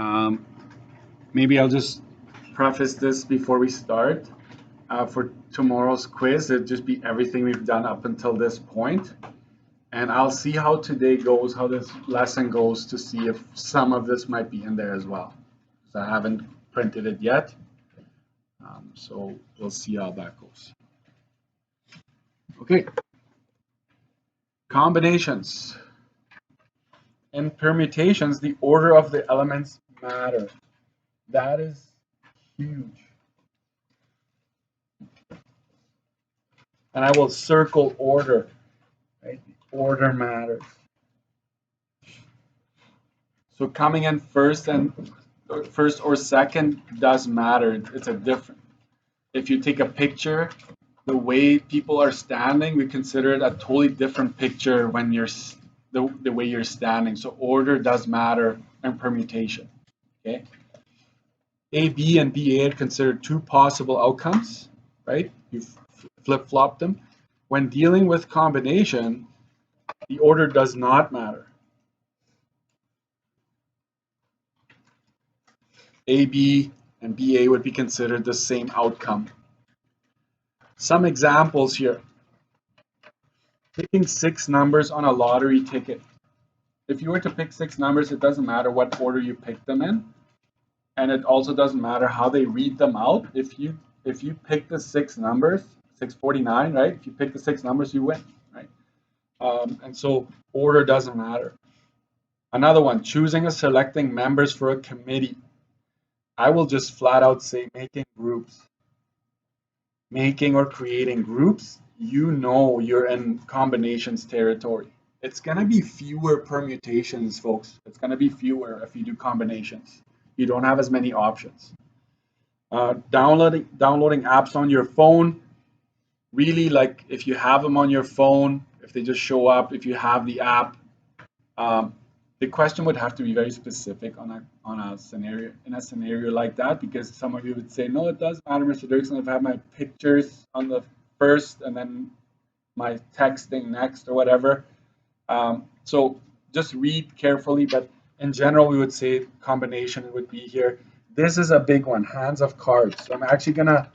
Um, Maybe I'll just preface this before we start. For tomorrow's quiz, it'll just be everything we've done up until this point. And I'll see how today goes, how this lesson goes, to see if some of this might be in there as well. So I haven't printed it yet. So we'll see how that goes. Okay. Combinations. In permutations, the order of the elements matter. That is huge. And I will circle order, right? Order matters. So coming in first or second does matter. It's a different. If you take a picture, the way people are standing, we consider it a totally different picture when you're the way you're standing. So order does matter in permutation. Okay. AB and BA are considered two possible outcomes, right? You flip-flop them. When dealing with combination, the order does not matter. AB and BA would be considered the same outcome. Some examples here. Picking 6 numbers on a lottery ticket. If you were to pick 6 numbers, it doesn't matter what order you pick them in. And it also doesn't matter how they read them out. If you pick the 6 numbers, 649, right? If you pick the 6 numbers, you win, right? And so order doesn't matter. Another one, choosing or selecting members for a committee. I will just flat out say making groups. Making or creating groups, you know you're in combinations territory. It's going to be fewer permutations, folks. It's going to be fewer if you do combinations. You don't have as many options. Downloading apps on your phone, really, like if you have them on your phone, if they just show up, if you have the app, the question would have to be very specific on a scenario like that, because some of you would say, no, it does matter, Mr. Dirksen, if I have my pictures on the first and then my texting next or whatever. So just read carefully, but in general, we would say combination would be here. This is a big one, hands of cards. So I'm actually gonna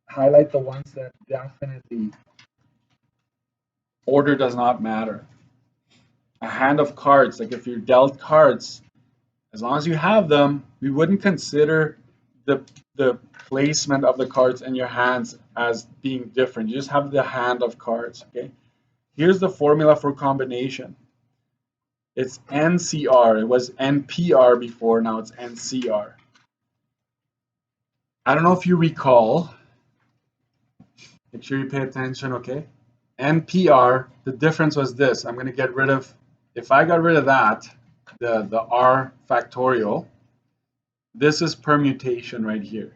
highlight the ones that definitely order does not matter. A hand of cards, like if you're dealt cards, as long as you have them, we wouldn't consider the placement of the cards in your hands as being different. You just have the hand of cards, okay? Here's the formula for combination. It's NCR. It was NPR before, now it's NCR. I don't know if you recall. Make sure you pay attention, okay? NPR, the difference was this. I'm going to get rid of, if I got rid of that, the R factorial, this is permutation right here.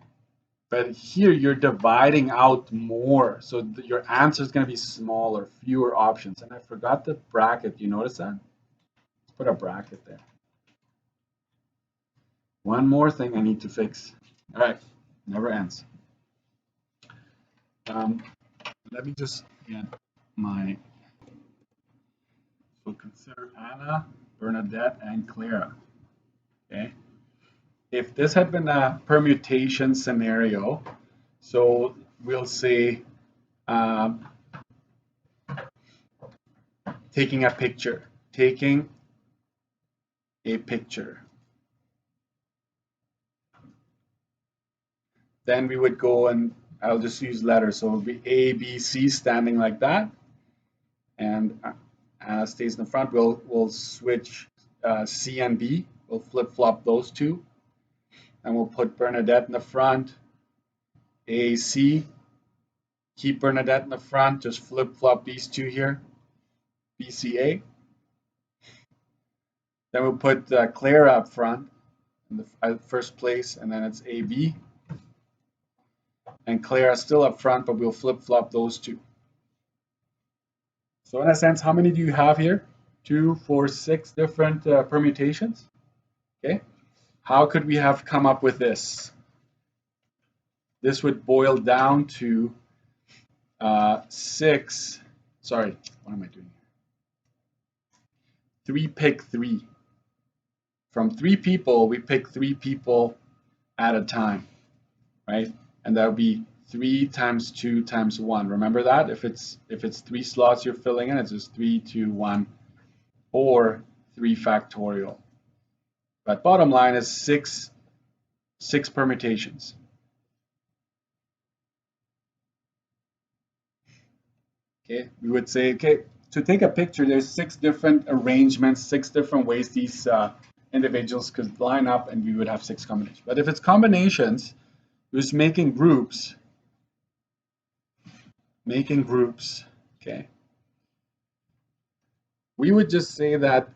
But here you're dividing out more. So your answer is going to be smaller, fewer options. And I forgot the bracket. You notice that? Let's put a bracket there. One more thing I need to fix. All right, never ends. Let me just get my, so consider Anna, Bernadette, and Clara. Okay. If this had been a permutation scenario, so we'll say taking a picture. Then we would go and I'll just use letters. So it would be A, B, C standing like that. And Anna stays in the front. We'll switch C and B. We'll flip-flop those two. And we'll put Bernadette in the front. A, C. Keep Bernadette in the front. Just flip-flop these two here. B, C, A. Then we'll put Clara up front in the first place, and then it's A, B. And Clara still up front, but we'll flip-flop those two. So in a sense, how many do you have here? 2, 4, 6 different permutations. Okay. How could we have come up with this? This would boil down to 6. Sorry, what am I doing here? 3 pick 3. from 3 people, we pick 3 people at a time, right? And that would be 3 times 2 times 1. Remember that? If it's 3 slots you're filling in, it's just 3, 2, 1, or 3 factorial. But bottom line is 6 permutations. Okay, we would say, okay, to take a picture, there's 6 different arrangements, 6 different ways these individuals could line up, and we would have 6 combinations. But if it's combinations, we're just making groups, okay, we would just say that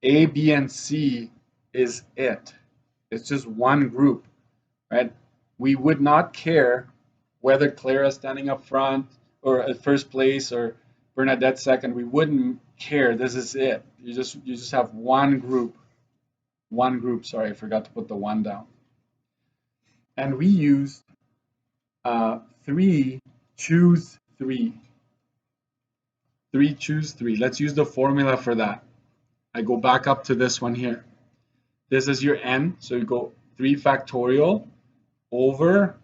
A, B, and C is it. It's just one group, right? We would not care whether Clara's standing up front or at first place or Bernadette second. We wouldn't care. This is it. You just have one group. One group. Sorry, I forgot to put the 1 down. And we use 3 choose 3. 3 choose 3. Let's use the formula for that. I go back up to this one here. This is your n, so you go 3 factorial over,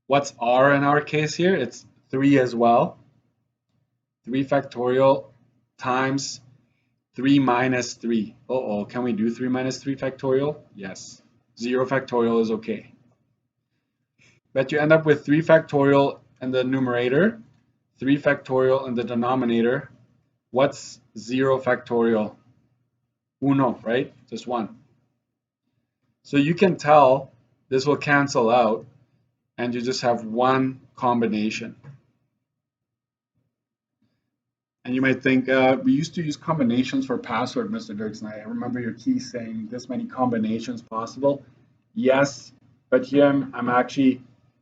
what's r in our case here? It's 3 as well. 3 factorial times 3 minus 3. Uh-oh, can we do 3 minus 3 factorial? Yes. 0 factorial is okay. But you end up with 3 factorial in the numerator, 3 factorial in the denominator. What's 0 factorial? Uno, right? Just 1. So you can tell this will cancel out, and you just have one combination. And you might think, we used to use combinations for password, Mr. Dirksen. I remember your key saying this many combinations possible. Yes, but here I'm actually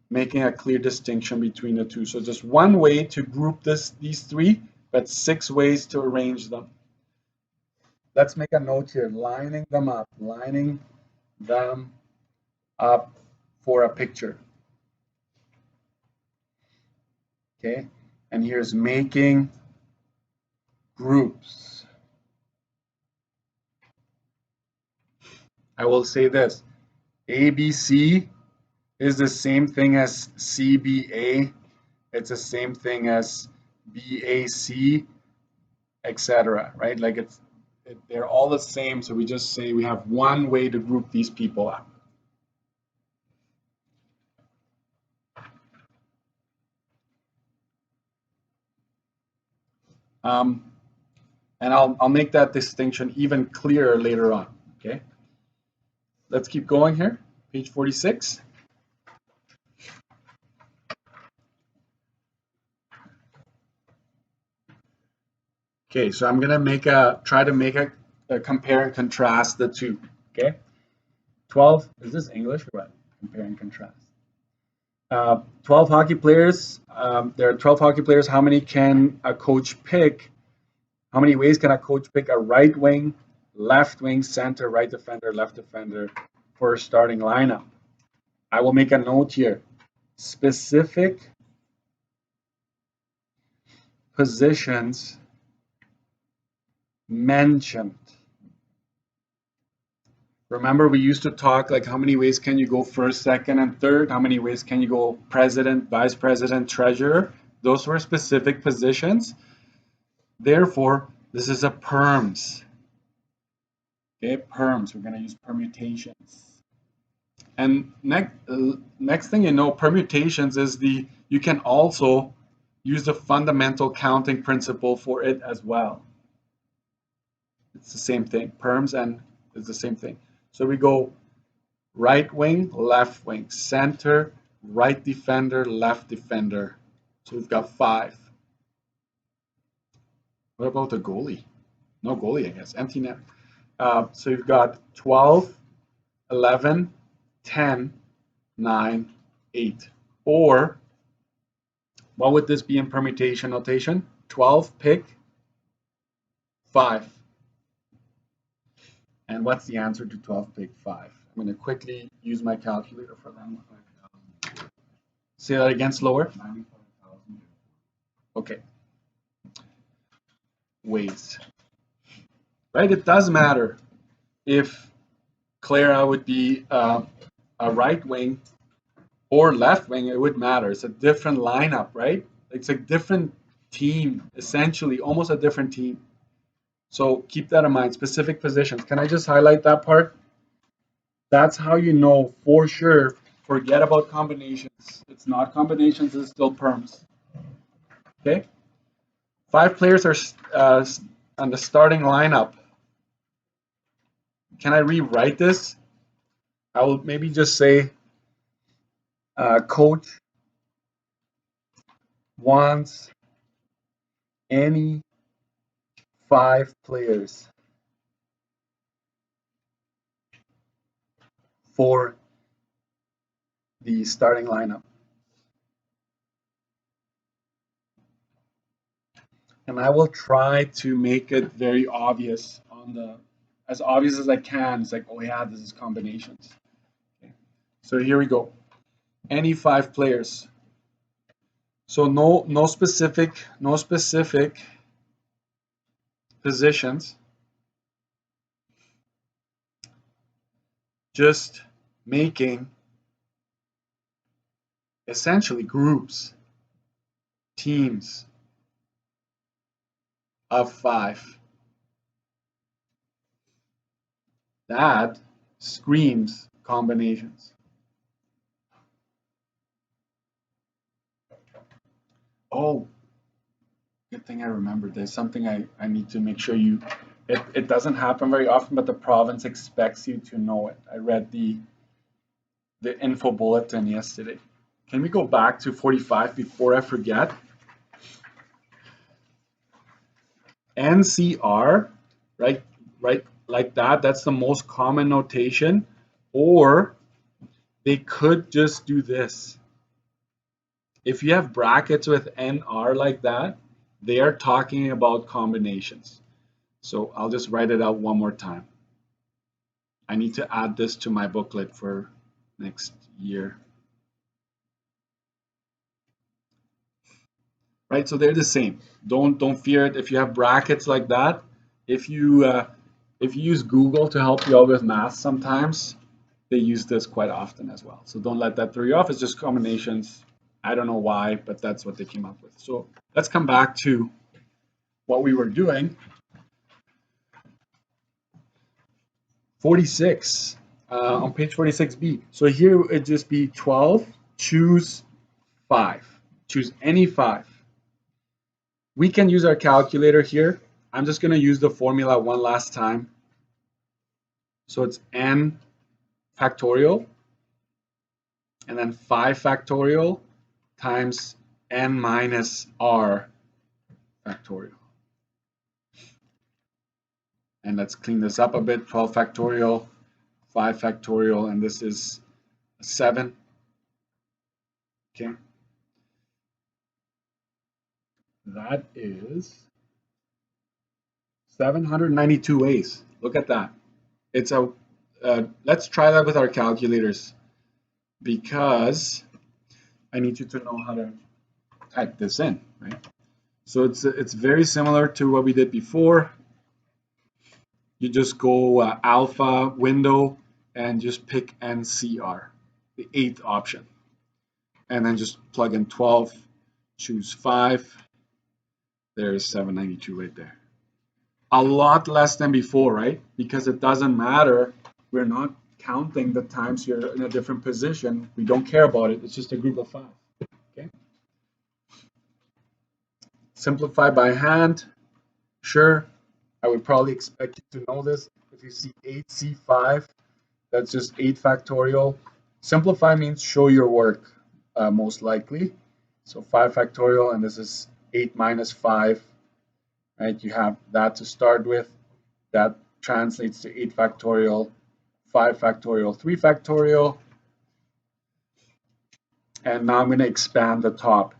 making a clear distinction between the two. So just one way to group these 3, but 6 ways to arrange them. Let's make a note here, lining them up for a picture. Okay, and here's making groups. I will say this, ABC is the same thing as CBA. It's the same thing as BAC, etc. Right? Like they're all the same. So we just say we have one way to group these people up. And I'll make that distinction even clearer later on. Okay. Let's keep going here. Page 46. Okay, so I'm gonna try to make a compare and contrast the two. Okay, 12. Is this English or what? Compare and contrast. 12 hockey players. There are 12 hockey players. How many can a coach pick? How many ways can a coach pick a right wing, left wing, center, right defender, left defender for a starting lineup? I will make a note here. Specific positions mentioned. Remember, we used to talk like how many ways can you go first, second, and third? How many ways can you go president, vice president, treasurer? Those were specific positions. Therefore, this is a perms. Okay, perms. We're going to use permutations. And next thing you know, permutations is you can also use the fundamental counting principle for it as well. It's the same thing. Perms and it's the same thing. So we go right wing, left wing, center, right defender, left defender. So we've got 5. What about the goalie? No goalie, I guess. Empty net. So you've got 12, 11, 10, 9, 8. Or what would this be in permutation notation? 12 pick 5. And what's the answer to 12 pick 5? I'm going to quickly use my calculator for that. Say that again slower. Okay. Ways. Right? It does matter if Clara would be a right wing or left wing. It would matter. It's a different lineup, right? It's a different team, essentially, almost a different team. So keep that in mind. Specific positions. Can I just highlight that part? That's how you know for sure. Forget about combinations. It's not combinations, it's still perms. Okay? 5 players are on the starting lineup. Can I rewrite this? I will maybe just say coach wants any 5 players for the starting lineup. And I will try to make it very obvious on the, as obvious as I can. It's like, oh yeah, this is combinations. Okay. So here we go. Any 5 players. So no specific positions. Just making essentially groups, teams of 5. That screams combinations. Oh, good thing I remembered. There's something I need to make sure you, it doesn't happen very often, but the province expects you to know it. I read the info bulletin yesterday. Can we go back to 45 before I forget? NCR, right, like that. That's the most common notation. Or they could just do this. If you have brackets with NR like that, they are talking about combinations. So I'll just write it out one more time. I need to add this to my booklet for next year. Right, so they're the same. Don't fear it if you have brackets like that. If you use Google to help you out with math sometimes, they use this quite often as well. So don't let that throw you off. It's just combinations. I don't know why, but that's what they came up with. So let's come back to what we were doing. 46 on page 46B. So here it'd just be 12, choose 5. Choose any 5. We can use our calculator here. I'm just going to use the formula one last time. So it's n factorial and then 5 factorial times n minus r factorial. And let's clean this up a bit. 12 factorial, 5 factorial, and this is 7. Okay. That is 792 ways. Look at that. It's a let's try that with our calculators because I need you to know how to type this in, right? So it's very similar to what we did before. You just go alpha window and just pick NCR, the 8th option, and then just plug in 12, choose 5. There's 792 right there. A lot less than before, right? Because it doesn't matter. We're not counting the times you're in a different position. We don't care about it. It's just a group of 5. Okay. Simplify by hand. Sure. I would probably expect you to know this. If you see 8C5, that's just 8 factorial. Simplify means show your work, most likely. So 5 factorial, and this is 8 minus 5. Right? You have that to start with. That translates to 8 factorial, 5 factorial, 3 factorial. And now I'm going to expand the top.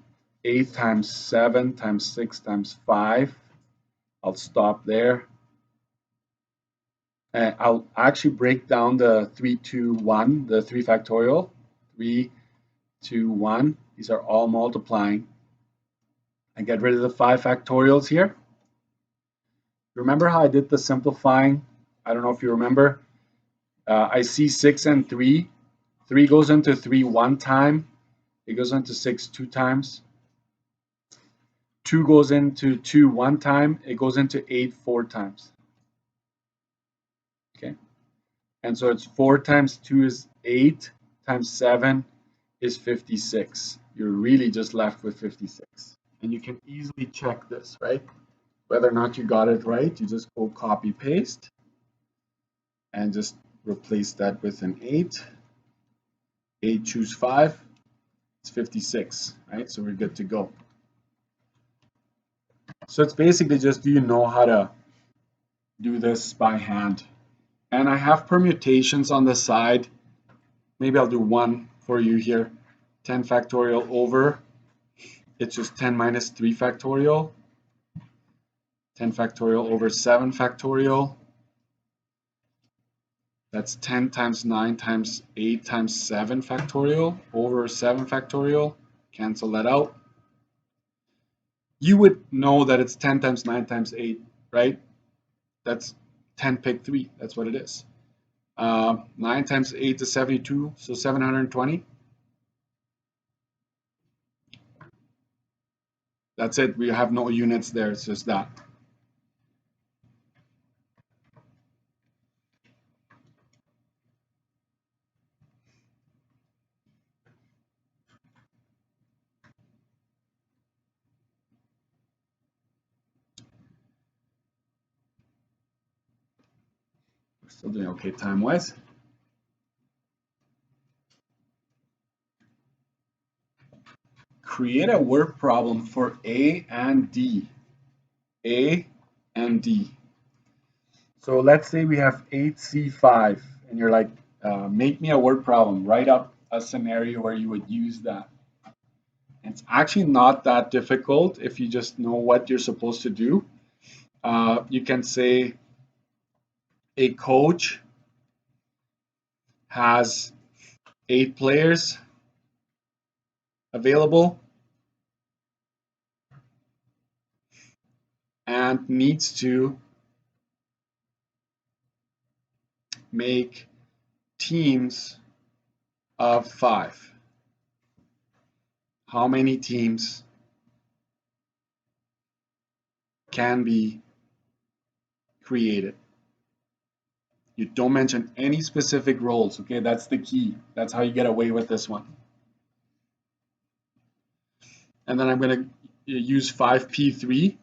8 times 7 times 6 times 5. I'll stop there. And I'll actually break down the 3, 2, 1, the 3 factorial. 3, 2, 1. These are all multiplying. I get rid of the 5 factorials here. Remember how I did the simplifying? I don't know if you remember. I see 6 and 3. 3 goes into 3 one time. It goes into 6 two times. 2 goes into 2 one time. It goes into 8 four times. Okay. And so it's 4 times 2 is 8 times 7 is 56. You're really just left with 56. And you can easily check this, right? Whether or not you got it right, you just go copy paste and just replace that with an 8. 8 choose 5, it's 56, right? So we're good to go. So it's basically just, do you know how to do this by hand? And I have permutations on the side. Maybe I'll do one for you here. 10 factorial over, it's just 10 minus 3 factorial. 10 factorial over 7 factorial. That's 10 times 9 times 8 times 7 factorial over 7 factorial. Cancel that out. You would know that it's 10 times 9 times 8, right? That's 10 pick 3. That's what it is. 9 times 8 is 72, so 720. That's it. We have no units there. It's just that. We're still doing okay time-wise. Create a word problem for A and D. A and D. So let's say we have 8C5, and you're like, make me a word problem. Write up a scenario where you would use that. It's actually not that difficult if you just know what you're supposed to do. You can say a coach has 8 players available and needs to make teams of 5. How many teams can be created? You don't mention any specific roles, okay? That's the key. That's how you get away with this one. And then I'm going to use 5P3.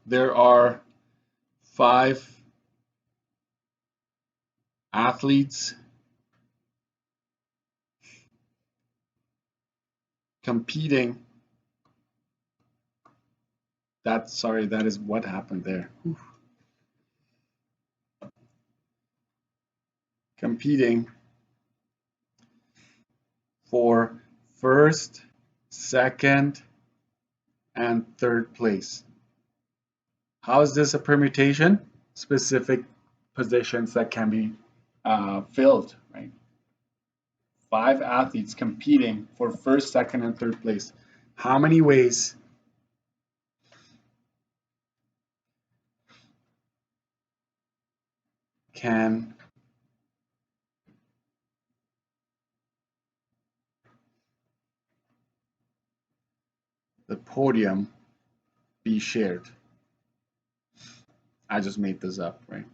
There are 5 athletes competing. That is what happened there. Oof. Competing for first, second, and third place. How is this a permutation? Specific positions that can be filled, right? 5 athletes competing for first, second, and third place. How many ways can the podium be shared? I just made this up, right?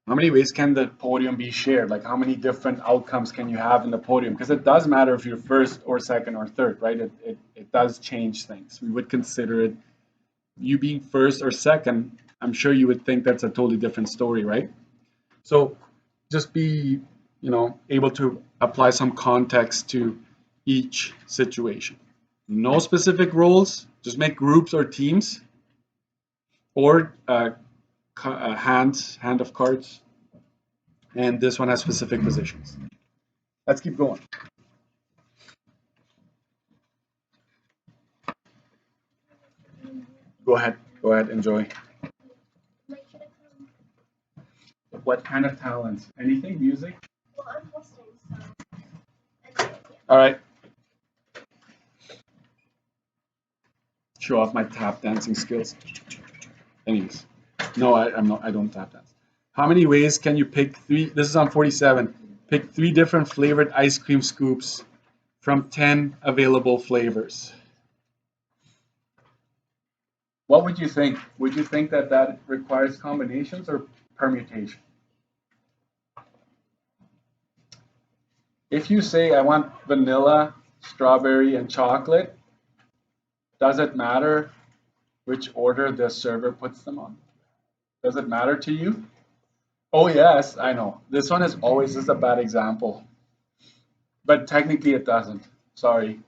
How many ways can the podium be shared? Like how many different outcomes can you have in the podium? Because it does matter if you're first or second or third, right? It does change things. We would consider it, you being first or second, I'm sure you would think that's a totally different story, right? So just be, able to apply some context to each situation. No specific roles, just make groups or teams, or hand of cards, and this one has specific positions. Let's keep going. Go ahead, enjoy. What kind of talents? Anything? Music? Well, I'm hosting, so. All right. show off my tap dancing skills. Anyways, no, I don't tap dance. How many ways can you pick three? This is on 47. Pick 3 different flavored ice cream scoops from 10 available flavors. What would you think? Would you think that that requires combinations or permutation? If you say I want vanilla, strawberry, and chocolate, does it matter which order the server puts them on? Does it matter to you? Oh yes, I know. This one is always just a bad example. But technically it doesn't. Sorry.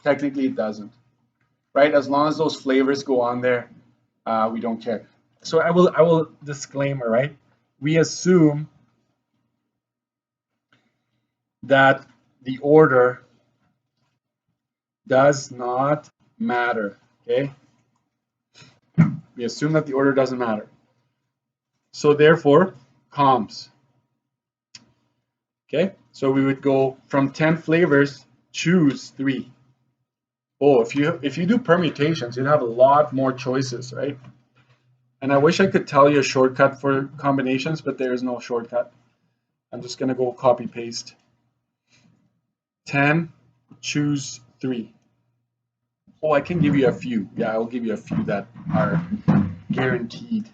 Technically it doesn't. Right? As long as those flavors go on there, we don't care. So I will disclaimer, right? We assume that the order does not matter. Okay? We assume that the order doesn't matter. So therefore, comms. Okay? So we would go from 10 flavors, choose 3. Oh, if you do permutations, you'd have a lot more choices, right? And I wish I could tell you a shortcut for combinations, but there is no shortcut. I'm just going to go copy paste. 10, choose 3. Oh, I can give you a few. Yeah, I'll give you a few that are guaranteed.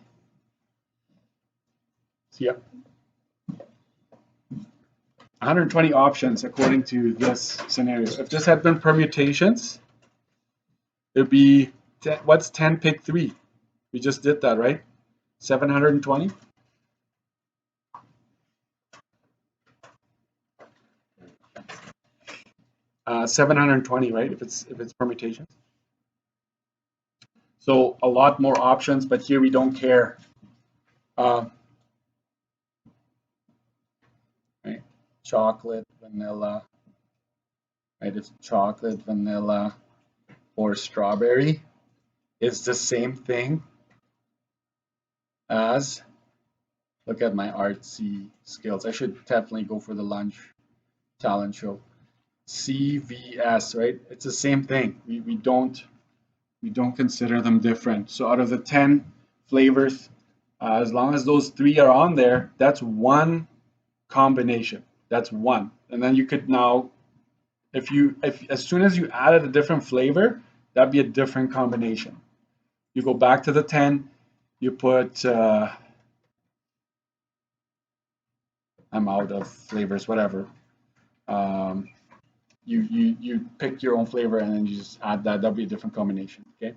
So, yeah. 120 options according to this scenario. If this had been permutations, it'd be, what's 10 pick 3? We just did that, right? 720? Uh, 720, right? If it's permutations. So a lot more options, but here we don't care. Right? Chocolate, vanilla, right? It's chocolate, vanilla, or strawberry is the same thing as, look at my artsy skills. I should definitely go for the lunch talent show. CVS, right? It's the same thing. We don't consider them different. So out of the 10 flavors, as long as those 3 are on there, that's one combination. That's one. And then you could now, if as soon as you added a different flavor, that'd be a different combination. You go back to the 10, you put, I'm out of flavors, whatever. You pick your own flavor and then you just add that. That'll be a different combination. Okay.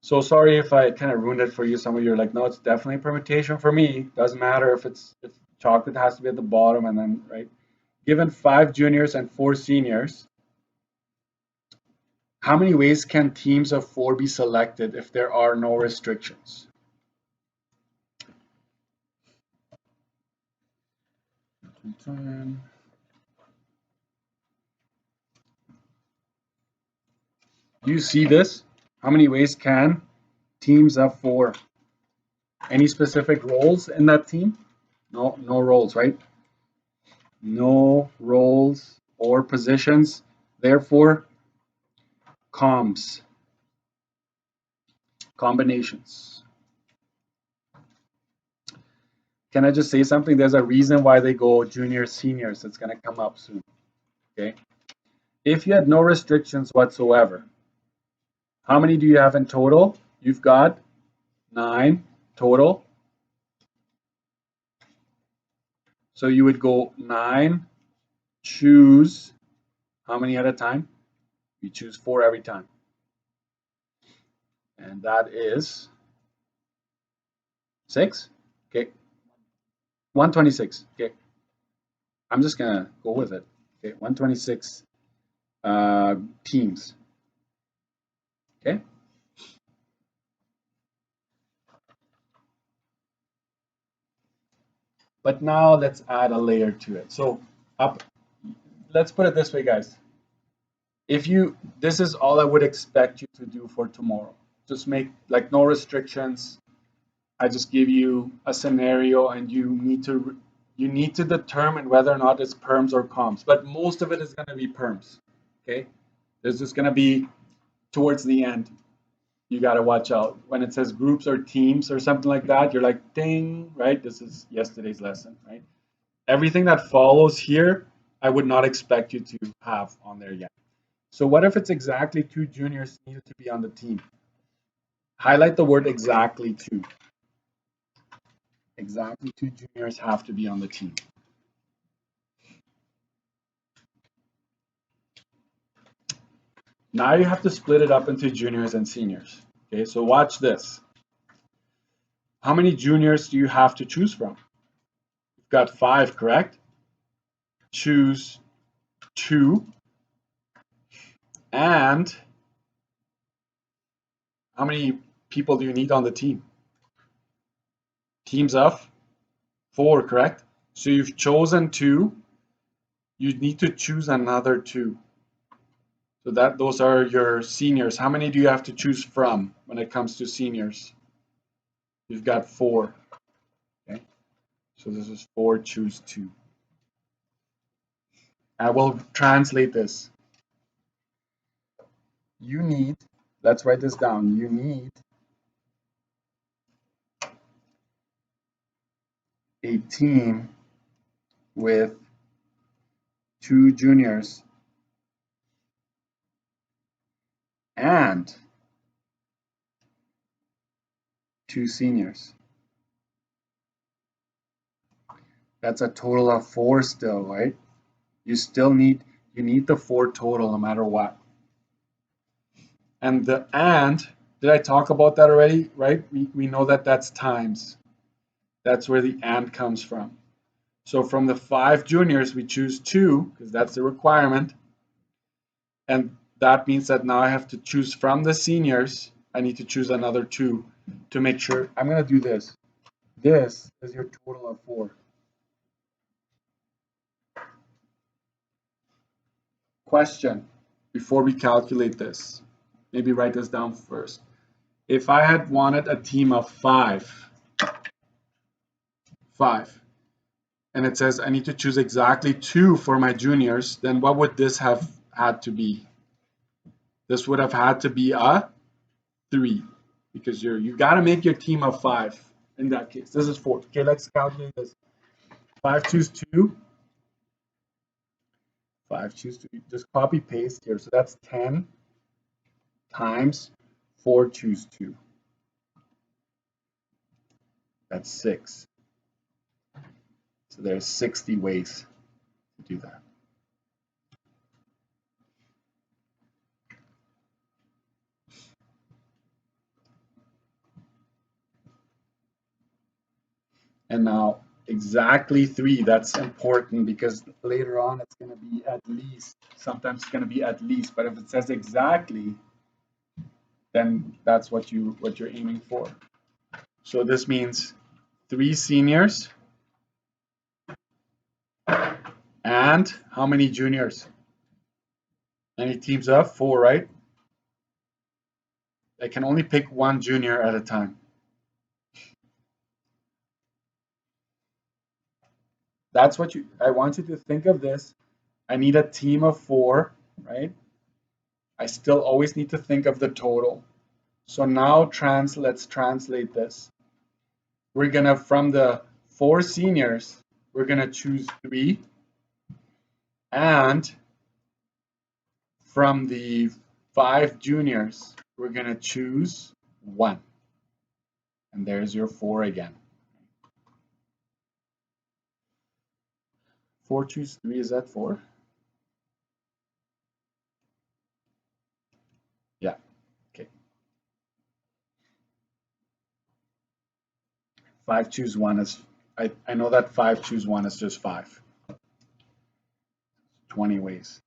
So sorry if I kind of ruined it for you. Some of you are like, no, it's definitely a permutation for me. Doesn't matter if chocolate has to be at the bottom and then, right? Given 5 juniors and 4 seniors, how many ways can teams of 4 be selected if there are no restrictions? Do you see this? How many ways can teams of 4? Any specific roles in that team? No roles, right? No roles or positions. Therefore, comms, combinations. Can I just say something? There's a reason why they go juniors, seniors. It's going to come up soon. Okay. If you had no restrictions whatsoever, how many do you have in total? You've got 9 total. So you would go 9, choose, how many at a time? You choose 4 every time. And that is 6. Okay. 126. Okay. I'm just going to go with it. Okay. 126 teams. Okay. But now let's add a layer to it. So let's put it this way, guys. This is all I would expect you to do for tomorrow. Just make like no restrictions. I just give you a scenario and you need to determine whether or not it's perms or comms. But most of it is going to be perms. Okay. There's just going to be towards the end, you got to watch out. When it says groups or teams or something like that, you're like, ding, right? This is yesterday's lesson, right? Everything that follows here, I would not expect you to have on there yet. So what if it's exactly 2 juniors needed to be on the team? Highlight the word exactly 2. Exactly 2 juniors have to be on the team. Now you have to split it up into juniors and seniors. Okay, so watch this. How many juniors do you have to choose from? You've got 5, correct? Choose 2. And how many people do you need on the team? Teams of 4, correct? So you've chosen 2. You need to choose another 2. So those are your seniors. How many do you have to choose from when it comes to seniors? You've got 4. Okay. So this is 4, choose 2. I will translate this. You need, let's write this down. You need a team with 2 juniors and 2 seniors. That's a total of 4 still, right? You need the 4 total no matter what. And did I talk about that already, right? We know that that's times. That's where the and comes from. So from the 5 juniors, we choose 2 because that's the requirement. And that means that now I have to choose from the seniors. I need to choose another 2 to make sure. I'm going to do this. This is your total of 4. Question before we calculate this. Maybe write this down first. If I had wanted a team of 5, and it says I need to choose exactly 2 for my juniors, then what would this have had to be? This would have had to be a 3 because you got to make your team of 5 in that case. This is 4. Okay, let's calculate this. 5 choose 2. 5 choose 2. Just copy paste here. So that's 10 times 4 choose 2. That's 6. So there's 60 ways to do that. And now exactly 3, that's important because later on it's going to be at least. Sometimes it's going to be at least, but if it says exactly, then that's what you're aiming for. So this means 3 seniors and how many juniors? Any teams of 4, right? I can only pick 1 junior at a time. That's what I want you to think of this. I need a team of 4, right? I still always need to think of the total. So now let's translate this. We're gonna, from the 4 seniors, we're gonna choose 3, and from the 5 juniors, we're gonna choose 1. And there's your 4 again. 4 choose 3, is that 4? Yeah, okay. 5 choose 1 is, I know that 5 choose 1 is just 5. 20 ways.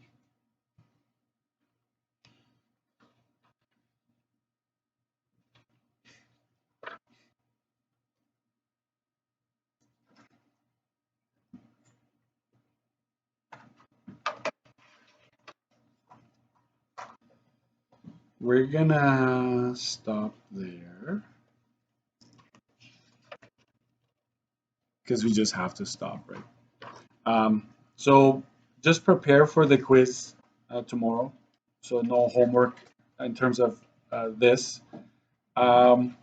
We're gonna stop there because we just have to stop, right? So just prepare for the quiz tomorrow. So no homework in terms of this. Can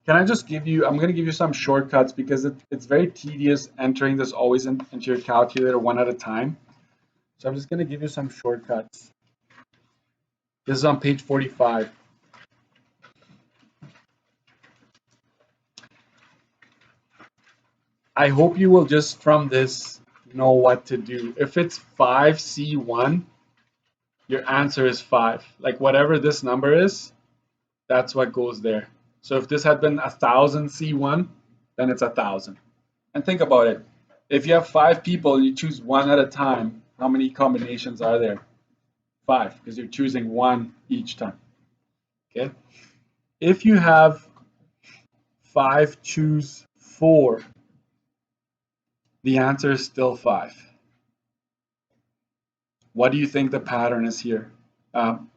I just give you, I'm going to give you some shortcuts because it's very tedious entering this always into your calculator one at a time. So I'm just going to give you some shortcuts. This is on page 45. I hope you will just from this know what to do. If it's 5C1, your answer is 5. Like whatever this number is, that's what goes there. So if this had been 1000 C1, then it's 1000. And think about it. If you have 5 people and you choose one at a time, how many combinations are there? 5, because you're choosing one each time. Okay. If you have 5 choose 4, the answer is still 5. What do you think the pattern is here? I'll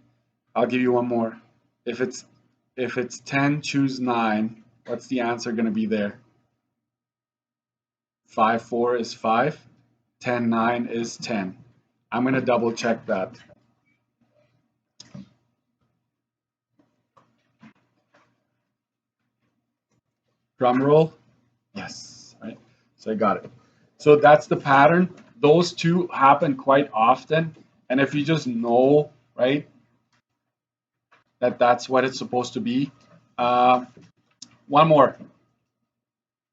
give you one more. If it's 10 choose 9, what's the answer going to be there? 5 4 is 5. 10 9 is 10. I'm going to double check that. Drum roll. Yes, right. So I got it. So that's the pattern. Those two happen quite often, and if you just know, right, that that's what it's supposed to be. One more.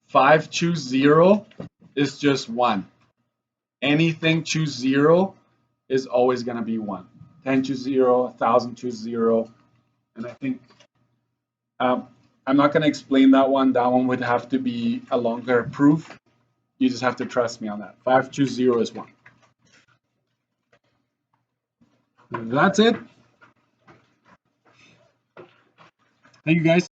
5 choose 0 is just 1. Anything choose 0 is always going to be 1. 10 choose 0, 1000 choose 0. And I think I'm not going to explain that one. That one would have to be a longer proof. You just have to trust me on that. 5 choose 0 is 1. That's it. Thank you guys.